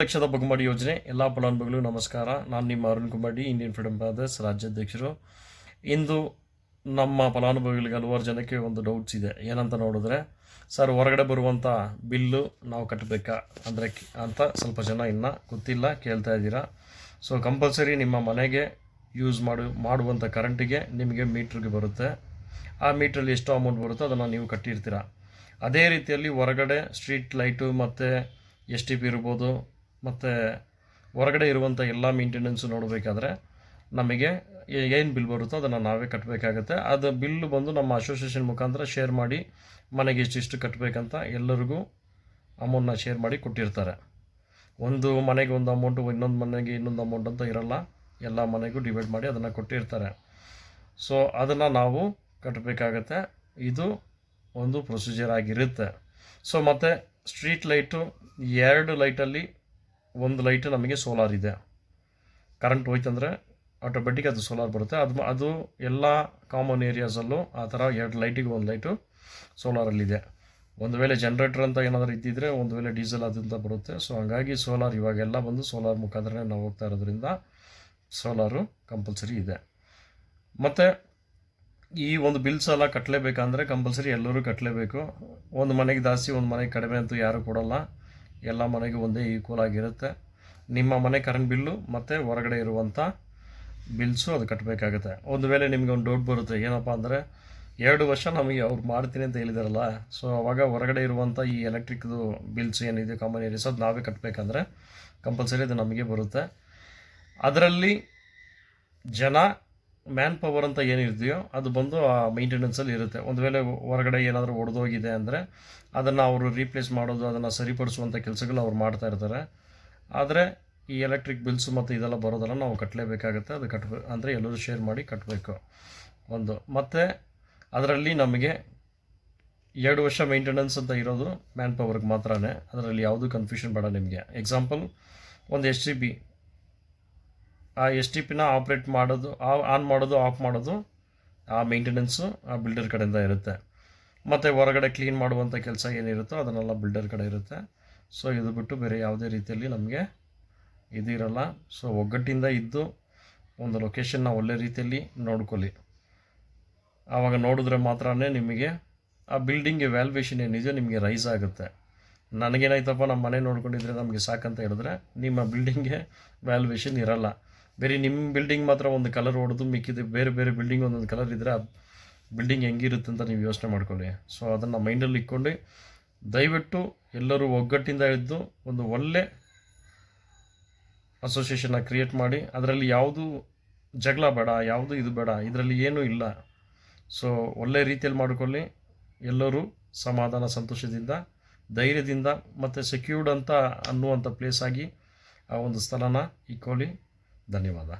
ಲಕ್ಷದ ಬಹುಮಡಿ ಯೋಜನೆ ಎಲ್ಲ ಫಲಾನುಭವಿಗಳು ನಮಸ್ಕಾರ. ನಾನು ನಿಮ್ಮ ಅರುಣ್ ಕುಂಬಡಿ, ಇಂಡಿಯನ್ ಫ್ರೀಡಮ್ ಬ್ರದರ್ಸ್ ರಾಜ್ಯಾಧ್ಯಕ್ಷರು. ಇಂದು ನಮ್ಮ ಫಲಾನುಭವಿಗಳಿಗೆ ಹಲವಾರು ಜನಕ್ಕೆ ಒಂದು ಡೌಟ್ಸ್ ಇದೆ. ಏನಂತ ನೋಡಿದ್ರೆ, ಸರ್ ಹೊರಗಡೆ ಬರುವಂಥ ಬಿಲ್ಲು ನಾವು ಕಟ್ಟಬೇಕಾ ಅಂದರೆ ಅಂತ ಸ್ವಲ್ಪ ಜನ ಇನ್ನೂ ಗೊತ್ತಿಲ್ಲ, ಕೇಳ್ತಾ ಇದ್ದೀರಾ. ಸೊ ಕಂಪಲ್ಸರಿ ನಿಮ್ಮ ಮನೆಗೆ ಯೂಸ್ ಮಾಡುವಂಥ ಕರೆಂಟಿಗೆ ನಿಮಗೆ ಮೀಟ್ರಿಗೆ ಬರುತ್ತೆ. ಆ ಮೀಟ್ರಲ್ಲಿ ಎಷ್ಟು ಅಮೌಂಟ್ ಬರುತ್ತೋ ಅದನ್ನು ನೀವು ಕಟ್ಟಿರ್ತೀರ. ಅದೇ ರೀತಿಯಲ್ಲಿ ಹೊರಗಡೆ ಸ್ಟ್ರೀಟ್ ಲೈಟು ಮತ್ತು STP ಇರ್ಬೋದು, ಮತ್ತು ಹೊರಗಡೆ ಇರುವಂಥ ಎಲ್ಲ ಮೇಂಟೆನೆನ್ಸು ನೋಡಬೇಕಾದ್ರೆ ನಮಗೆ ಏನು ಬಿಲ್ ಬರುತ್ತೋ ಅದನ್ನು ನಾವೇ ಕಟ್ಟಬೇಕಾಗತ್ತೆ. ಅದು ಬಿಲ್ಲು ಬಂದು ನಮ್ಮ ಅಸೋಸಿಯೇಷನ್ ಮುಖಾಂತರ ಶೇರ್ ಮಾಡಿ ಮನೆಗೆ ಇಷ್ಟಿಷ್ಟು ಕಟ್ಟಬೇಕಂತ ಎಲ್ಲರಿಗೂ ಅಮೌಂಟನ್ನ ಶೇರ್ ಮಾಡಿ ಕೊಟ್ಟಿರ್ತಾರೆ. ಒಂದು ಮನೆಗೆ ಒಂದು ಅಮೌಂಟು, ಇನ್ನೊಂದು ಮನೆಗೆ ಇನ್ನೊಂದು ಅಮೌಂಟ್ ಅಂತ ಇರಲ್ಲ, ಎಲ್ಲ ಮನೆಗೂ ಡಿವೈಡ್ ಮಾಡಿ ಅದನ್ನು ಕೊಟ್ಟಿರ್ತಾರೆ. ಸೊ ಅದನ್ನು ನಾವು ಕಟ್ಟಬೇಕಾಗತ್ತೆ. ಇದು ಒಂದು ಪ್ರೊಸೀಜರ್ ಆಗಿರುತ್ತೆ. ಸೊ ಮತ್ತು ಸ್ಟ್ರೀಟ್ ಲೈಟು 2 ಲೈಟಲ್ಲಿ ಒಂದು ಲೈಟು ನಮಗೆ ಸೋಲಾರ್ ಇದೆ. ಕರೆಂಟ್ ಹೋಯ್ತಂದರೆ ಆಟೋಮೆಟಿಕ್ ಅದು ಸೋಲಾರ್ ಬರುತ್ತೆ. ಅದು ಎಲ್ಲ ಕಾಮನ್ ಏರಿಯಾಸಲ್ಲೂ ಆ ಥರ 2 ಲೈಟಿಗೆ ಒಂದು ಲೈಟು ಸೋಲಾರಲ್ಲಿದೆ. ಒಂದು ವೇಳೆ ಜನ್ರೇಟರ್ ಅಂತ ಏನಾದರೂ ಇದ್ದಿದ್ದರೆ, ಒಂದು ವೇಳೆ ಡೀಸೆಲ್ ಅದಂತ ಬರುತ್ತೆ. ಸೊ ಹಾಗಾಗಿ ಸೋಲಾರ್ ಇವಾಗೆಲ್ಲ ಬಂದು ಸೋಲಾರ್ ಮುಖಾಂತರ ನಾವು ಹೋಗ್ತಾ ಇರೋದ್ರಿಂದ ಸೋಲಾರು ಕಂಪಲ್ಸರಿ ಇದೆ. ಮತ್ತು ಈ ಒಂದು ಬಿಲ್ಸ್ ಎಲ್ಲ ಕಟ್ಟಲೇಬೇಕಂದ್ರೆ ಕಂಪಲ್ಸರಿ ಎಲ್ಲರೂ ಕಟ್ಟಲೇಬೇಕು. ಒಂದು ಮನೆಗೆ ಜಾಸ್ತಿ, ಒಂದು ಮನೆಗೆ ಕಡಿಮೆ ಅಂತೂ ಯಾರೂ ಕೊಡೋಲ್ಲ. ಎಲ್ಲ ಮನೆಗೂ ಒಂದೇ ಈಕ್ವಲ್ ಆಗಿರುತ್ತೆ. ನಿಮ್ಮ ಮನೆ ಕರೆಂಟ್ ಬಿಲ್ಲು ಮತ್ತು ಹೊರಗಡೆ ಇರುವಂಥ ಬಿಲ್ಸು ಅದು ಕಟ್ಟಬೇಕಾಗುತ್ತೆ. ಒಂದು ವೇಳೆ ನಿಮಗೆ ಒಂದು ಡೌಟ್ ಬರುತ್ತೆ, ಏನಪ್ಪ ಅಂದರೆ 2 ವರ್ಷ ನಮಗೆ ಅವ್ರು ಮಾಡ್ತೀನಿ ಅಂತ ಹೇಳಿದಾರಲ್ಲ, ಸೊ ಅವಾಗ ಹೊರಗಡೆ ಇರುವಂಥ ಈ ಎಲೆಕ್ಟ್ರಿಕ್ದು ಬಿಲ್ಸ್ ಏನಿದೆ ಕಾಮನ್ ಏರಿಯಾಸ್ ಅದು ನಾವೇ ಕಟ್ಟಬೇಕಂದ್ರೆ ಕಂಪಲ್ಸರಿ ಅದು ನಮಗೆ ಬರುತ್ತೆ. ಅದರಲ್ಲಿ ಮ್ಯಾನ್ ಪವರ್ ಅಂತ ಏನಿದೆಯೋ ಅದು ಬಂದು ಆ ಮೈಂಟೆನೆನ್ಸಲ್ಲಿ ಇರುತ್ತೆ. ಒಂದು ವೇಳೆ ಹೊರಗಡೆ ಏನಾದರೂ ಒಡೆದೋಗಿದೆ ಅಂದರೆ ಅದನ್ನು ಅವರು ರೀಪ್ಲೇಸ್ ಮಾಡೋದು, ಅದನ್ನು ಸರಿಪಡಿಸುವಂಥ ಕೆಲಸಗಳು ಅವ್ರು ಮಾಡ್ತಾ ಇರ್ತಾರೆ. ಆದರೆ ಈ ಎಲೆಕ್ಟ್ರಿಕ್ ಬಿಲ್ಸು ಮತ್ತು ಇದೆಲ್ಲ ಬರೋದೆಲ್ಲ ನಾವು ಕಟ್ಟಲೇಬೇಕಾಗುತ್ತೆ. ಅದು ಅಂದರೆ ಎಲ್ಲರೂ ಶೇರ್ ಮಾಡಿ ಕಟ್ಟಬೇಕು ಒಂದು. ಮತ್ತು ಅದರಲ್ಲಿ ನಮಗೆ 2 ವರ್ಷ ಮೇಂಟೆನೆನ್ಸ್ ಅಂತ ಇರೋದು ಮ್ಯಾನ್ ಪವರ್ಗೆ ಮಾತ್ರನೇ. ಅದರಲ್ಲಿ ಯಾವುದೂ ಕನ್ಫ್ಯೂಷನ್ ಬೇಡ ನಿಮಗೆ. ಎಕ್ಸಾಂಪಲ್, ಒಂದು STP, ಆ STPನ ಆಪ್ರೇಟ್ ಮಾಡೋದು, ಆನ್ ಮಾಡೋದು, ಆಫ್ ಮಾಡೋದು ಆ ಮೇಂಟೆನೆನ್ಸು ಆ ಬಿಲ್ಡರ್ ಕಡೆಯಿಂದ ಇರುತ್ತೆ. ಮತ್ತು ಹೊರಗಡೆ ಕ್ಲೀನ್ ಮಾಡುವಂಥ ಕೆಲಸ ಏನಿರುತ್ತೋ ಅದನ್ನೆಲ್ಲ ಬಿಲ್ಡರ್ ಕಡೆ ಇರುತ್ತೆ. ಸೊ ಇದು ಬಿಟ್ಟು ಬೇರೆ ಯಾವುದೇ ರೀತಿಯಲ್ಲಿ ನಮಗೆ ಇದಿರಲ್ಲ. ಸೊ ಒಗ್ಗಟ್ಟಿಂದ ಇದ್ದು ಒಂದು ಲೊಕೇಶನ್ನ ಒಳ್ಳೆ ರೀತಿಯಲ್ಲಿ ನೋಡ್ಕೊಳ್ಳಿ. ಆವಾಗ ನೋಡಿದ್ರೆ ಮಾತ್ರ ನಿಮಗೆ ಆ ಬಿಲ್ಡಿಂಗ್ಗೆ ವ್ಯಾಲ್ಯೂಯೇಷನ್ ಏನಿದೆಯೋ ನಿಮಗೆ ರೈಸ್ ಆಗುತ್ತೆ. ನನಗೇನಾಯ್ತಪ್ಪ, ನಮ್ಮ ಮನೆ ನೋಡ್ಕೊಂಡಿದ್ರೆ ನಮಗೆ ಸಾಕಂತ ಹೇಳಿದ್ರೆ ನಿಮ್ಮ ಬಿಲ್ಡಿಂಗ್ಗೆ ವ್ಯಾಲ್ಯೂಯೇಷನ್ ಇರಲ್ಲ. ಬೇರೆ ನಿಮ್ಮ ಬಿಲ್ಡಿಂಗ್ ಮಾತ್ರ ಒಂದು ಕಲರ್ ಹೊಡೆದು ಮಿಕ್ಕಿದೆ ಬೇರೆ ಬೇರೆ ಬಿಲ್ಡಿಂಗ್ ಒಂದೊಂದು ಕಲರ್ ಇದ್ದರೆ ಆ ಬಿಲ್ಡಿಂಗ್ ಹೆಂಗಿರುತ್ತೆ ಅಂತ ನೀವು ಯೋಚನೆ ಮಾಡ್ಕೊಳ್ಳಿ. ಸೊ ಅದನ್ನು ಮೈಂಡಲ್ಲಿ ಇಟ್ಕೊಂಡು ದಯವಿಟ್ಟು ಎಲ್ಲರೂ ಒಗ್ಗಟ್ಟಿಂದ ಇದ್ದು ಒಂದು ಒಳ್ಳೆ ಅಸೋಸಿಯೇಷನ್ನ ಕ್ರಿಯೇಟ್ ಮಾಡಿ. ಅದರಲ್ಲಿ ಯಾವುದು ಜಗಳ ಬೇಡ, ಯಾವುದು ಇದು ಬೇಡ, ಇದರಲ್ಲಿ ಏನೂ ಇಲ್ಲ. ಸೊ ಒಳ್ಳೆ ರೀತಿಯಲ್ಲಿ ಮಾಡಿಕೊಳ್ಳಿ. ಎಲ್ಲರೂ ಸಮಾಧಾನ, ಸಂತೋಷದಿಂದ, ಧೈರ್ಯದಿಂದ ಮತ್ತು ಸೆಕ್ಯೂರ್ಡ್ ಅಂತ ಅನ್ನುವಂಥ ಪ್ಲೇಸ್ ಆಗಿ ಆ ಒಂದು ಸ್ಥಳನ ಇಕ್ಕೊಳ್ಳಿ. ಧನ್ಯವಾದ.